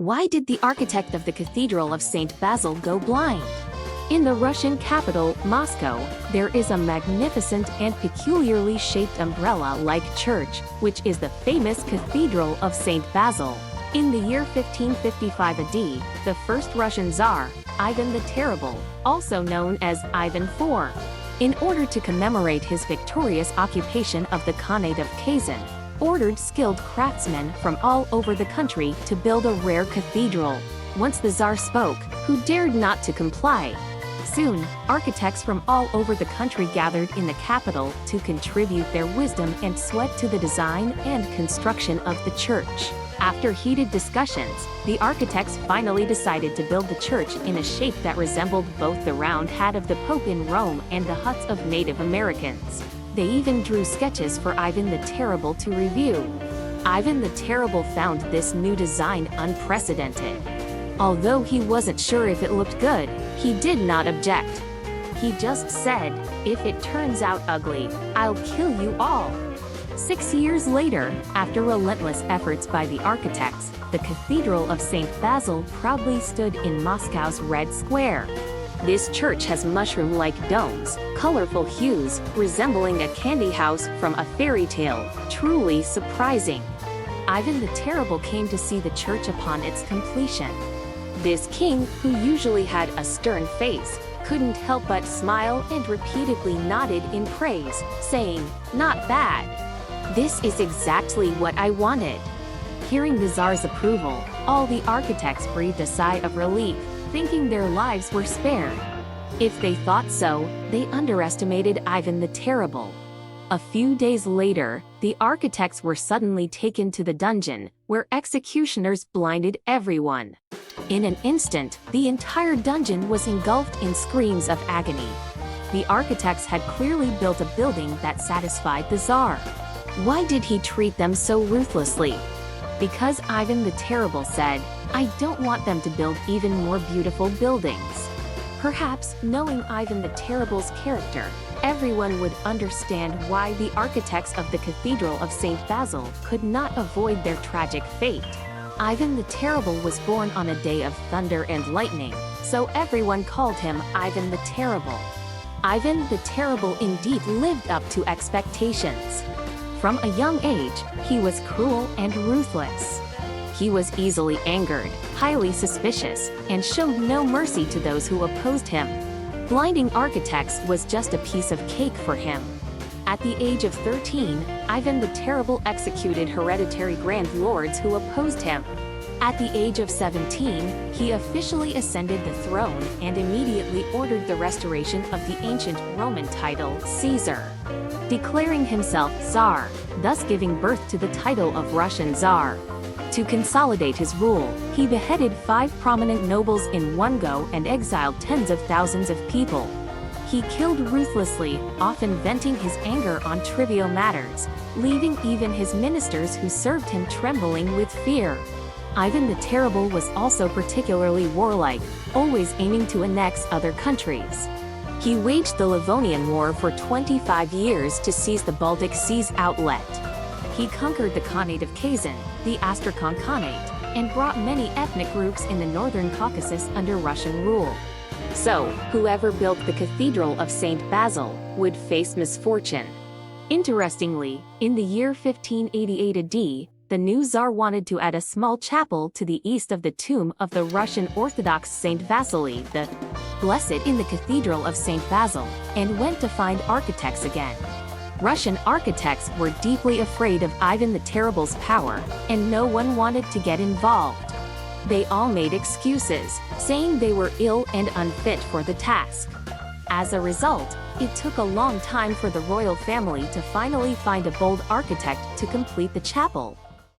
Why did the architect of the Cathedral of Saint Basil go blind? In the Russian capital, Moscow, there is a magnificent and peculiarly shaped umbrella-like church, which is the famous Cathedral of Saint Basil. In the year 1555 AD, the first Russian Tsar, Ivan the Terrible, also known as Ivan IV, in order to commemorate his victorious occupation of the Khanate of Kazan, ordered skilled craftsmen from all over the country to build a rare cathedral. Once the Tsar spoke, who dared not to comply? Soon, architects from all over the country gathered in the capital to contribute their wisdom and sweat to the design and construction of the church. After heated discussions, the architects finally decided to build the church in a shape that resembled both the round hat of the Pope in Rome and the huts of Native Americans. They even drew sketches for Ivan the Terrible to review. Ivan the Terrible found this new design unprecedented. Although he wasn't sure if it looked good, he did not object. He just said, "If it turns out ugly, I'll kill you all." 6 years later, after relentless efforts by the architects, the Cathedral of Saint Basil proudly stood in Moscow's Red Square. This church has mushroom-like domes, colorful hues, resembling a candy house from a fairy tale, truly surprising. Ivan the Terrible came to see the church upon its completion. This king, who usually had a stern face, couldn't help but smile and repeatedly nodded in praise, saying, "Not bad. This is exactly what I wanted." Hearing the Tsar's approval, all the architects breathed a sigh of relief, thinking their lives were spared. If they thought so, they underestimated Ivan the Terrible. A few days later, the architects were suddenly taken to the dungeon, where executioners blinded everyone. In an instant, the entire dungeon was engulfed in screams of agony. The architects had clearly built a building that satisfied the Tsar. Why did he treat them so ruthlessly? Because Ivan the Terrible said, "I don't want them to build even more beautiful buildings." Perhaps, knowing Ivan the Terrible's character, everyone would understand why the architects of the Cathedral of Saint Basil could not avoid their tragic fate. Ivan the Terrible was born on a day of thunder and lightning, so everyone called him Ivan the Terrible. Ivan the Terrible indeed lived up to expectations. From a young age, he was cruel and ruthless. He was easily angered, highly suspicious, and showed no mercy to those who opposed him. Blinding architects was just a piece of cake for him. At the age of 13, Ivan the Terrible executed hereditary grand lords who opposed him. At the age of 17, he officially ascended the throne and immediately ordered the restoration of the ancient Roman title Caesar, declaring himself Tsar, thus giving birth to the title of Russian Tsar. To consolidate his rule, he beheaded 5 prominent nobles in one go and exiled tens of thousands of people. He killed ruthlessly, often venting his anger on trivial matters, leaving even his ministers who served him trembling with fear. Ivan the Terrible was also particularly warlike, always aiming to annex other countries. He waged the Livonian War for 25 years to seize the Baltic Sea's outlet. He conquered the Khanate of Kazan, the Astrakhan Khanate, and brought many ethnic groups in the northern Caucasus under Russian rule. So, whoever built the Cathedral of Saint Basil would face misfortune. Interestingly, in the year 1588 AD, the new Tsar wanted to add a small chapel to the east of the tomb of the Russian Orthodox Saint Vasily the Blessed in the Cathedral of Saint Basil, and went to find architects again. Russian architects were deeply afraid of Ivan the Terrible's power, and no one wanted to get involved. They all made excuses, saying they were ill and unfit for the task. As a result, it took a long time for the royal family to finally find a bold architect to complete the chapel.